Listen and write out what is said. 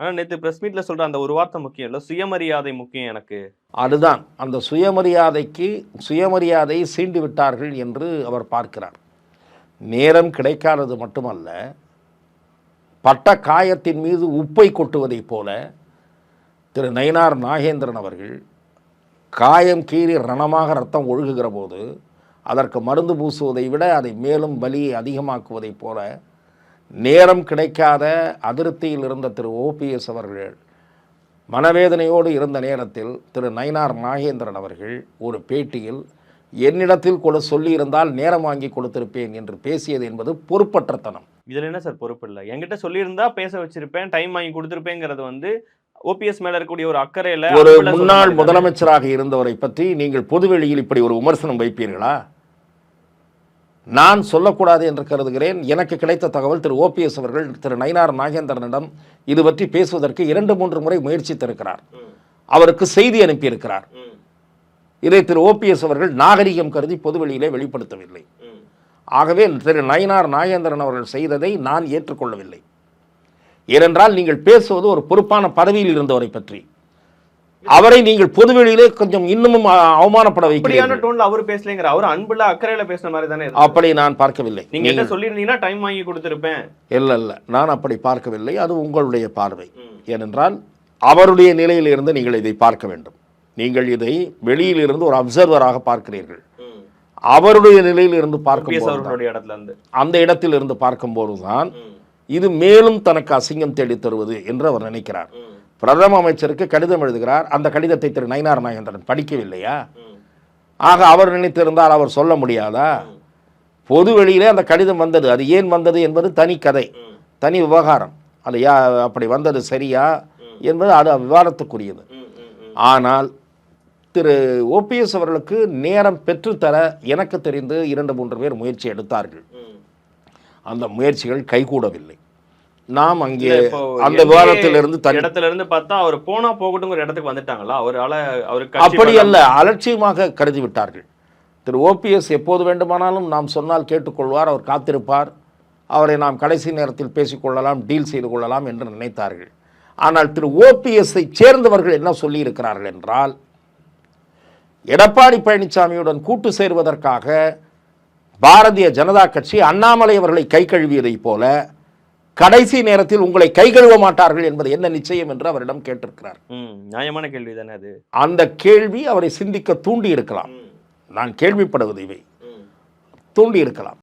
ஆனா நேத்து பிரஸ் மீட்ல சொல்ற அந்த ஒரு வார்த்தை முக்கியம் இல்ல. சுயமரியாதை முக்கியம் எனக்கு. அதுதான் அந்த சுயமரியாதையை சீண்டி விட்டார்கள் என்று அவர் பார்க்கிறார். நேரம் கிடைக்காதது மட்டுமல்ல, பட்ட காயத்தின் மீது உப்பை கொட்டுவதைப் போல திரு நயினார் நாகேந்திரன் அவர்கள் காயம் கீறி ரணமாக ரத்தம் ஒழுகுகிற போது அதற்கு மருந்து பூசுவதை விட அதை மேலும் வலியை அதிகமாக்குவதைப் போல நேரம் கிடைக்காத அதிருப்தியில் இருந்த திரு ஓபிஎஸ் அவர்கள் மனவேதனையோடு இருந்த நேரத்தில் திரு நயினார் நாகேந்திரன் அவர்கள் ஒரு பேட்டியில் என்னிடத்தில் கூட சொல்லியிருந்தால் நேரம் வாங்கி கொடுத்திருப்பேன் என்று பேசியது என்பது பொறுப்பற்றத்தனம். இதுல என்ன சார் பொறுப்பு இல்லை? என்கிட்ட சொல்லியிருந்தா பேச வச்சிருப்பேன், டைம் வாங்கி கொடுத்திருப்பேங்கிறது வந்து ஓபிஎஸ் மேல இருக்கக்கூடிய ஒரு அக்கறையில ஒரு முன்னாள் முதலமைச்சராக இருந்தவரை பற்றி நீங்கள் பொதுவெளியில் இப்படி ஒரு விமர்சனம் வைப்பீர்களா? நான் சொல்லக்கூடாது என்று கருதுகிறேன். எனக்கு கிடைத்த தகவல் திரு ஓபிஎஸ் அவர்கள் திரு நயினார் நாகேந்திரனிடம் இது பற்றி பேசுவதற்கு 2-3 முறை முயற்சித்திருக்கிறார். அவருக்கு செய்தி அனுப்பியிருக்கிறார். இதை திரு ஓபிஎஸ் அவர்கள் நாகரிகம் கருதி பொதுவெளியிலே வெளிப்படுத்தவில்லை. ஆகவே திரு நயினார் நாகேந்திரன் அவர்கள் செய்ததை நான் ஏற்றுக்கொள்ளவில்லை. ஏனென்றால் நீங்கள் பேசுவது ஒரு பொறுப்பான பதவியில் இருந்தவரை பற்றி. அவரை நீங்கள் பொதுவெளியிலே கொஞ்சம் இன்னமும் அவமானப்பட வைக்கிறீர்கள். அவர் பேசலங்கிற அவர் அன்புல அக்கறையில பேசுற மாதிரி தானே. அப்படி நான் பார்க்கவில்லை. நீங்க என்ன சொல்லியிருந்தீங்கன்னா டைம் வாங்கி கொடுத்திருப்பேன். இல்ல நான் அப்படி பார்க்கவில்லை. அது உங்களுடைய பார்வை. ஏனென்றால் அவருடைய நிலையில் இருந்து நீங்கள் இதை பார்க்க வேண்டும். நீங்கள் இதை வெளியில் இருந்து ஒரு அப்சர்வராக பார்க்கிறீர்கள். அவருடைய நிலையில் இருந்து பார்க்கும்போது அந்த இடத்தில் இருந்து பார்க்கும்போதுதான் இது மேலும் தனக்கு அசிங்கம் தேடி தருவது என்று அவர் நினைக்கிறார். பிரதம அமைச்சருக்கு கடிதம் எழுதுகிறார். அந்த கடிதத்தை திரு நயினார் நாகேந்திரன் படிக்கவில்லையா? ஆக அவர் நினைத்திருந்தால் அவர் சொல்ல முடியாதா? பொது வெளியிலே அந்த கடிதம் வந்தது. அது ஏன் வந்தது என்பது தனி கதை, தனி விவகாரம். அது அப்படி வந்தது சரியா என்பது அது விவாதத்துக்குரியது. ஆனால் திரு ஓபிஎஸ் அவர்களுக்கு நேரம் பெற்றுத்தர எனக்கு தெரிந்து 2-3 பேர் முயற்சி எடுத்தார்கள். அந்த முயற்சிகள் கைகூடவில்லை. நாம் அங்கே அந்த விவாதத்திலிருந்து இடத்திலிருந்து பார்த்தா அவர் போனா போகட்டுங்கிற இடத்துக்கு வந்துட்டாங்களா? அவருக்கு அப்படி அல்ல, அலட்சியமாக கருதி விட்டார்கள். திரு ஓபிஎஸ் எப்போது வேண்டுமானாலும் நாம் சொன்னால் கேட்டுக்கொள்வார், அவர் காத்திருப்பார், அவரை நாம் கடைசி நேரத்தில் பேசிக்கொள்ளலாம், டீல் செய்து கொள்ளலாம் என்று நினைத்தார்கள். ஆனால் திரு ஓபிஎஸ்ஐ சேர்ந்தவர்கள் என்ன சொல்லி இருக்கிறார்கள் என்றால், எடப்பாடி பழனிசாமியுடன் கூட்டு சேர்வதற்காக பாரதிய ஜனதா கட்சி அண்ணாமலை அவர்களை கை கழுவியதைப் போல கடைசி நேரத்தில் உங்களை கை கழுவ மாட்டார்கள் என்பது என்ன நிச்சயம் என்று அவரிடம் கேட்டிருக்கிறார். நியாயமான கேள்வி தானே அது. அந்த கேள்வி அவரை சிந்திக்க தூண்டி இருக்கலாம். நான் கேள்விப்படுவது இவை தூண்டி இருக்கலாம்.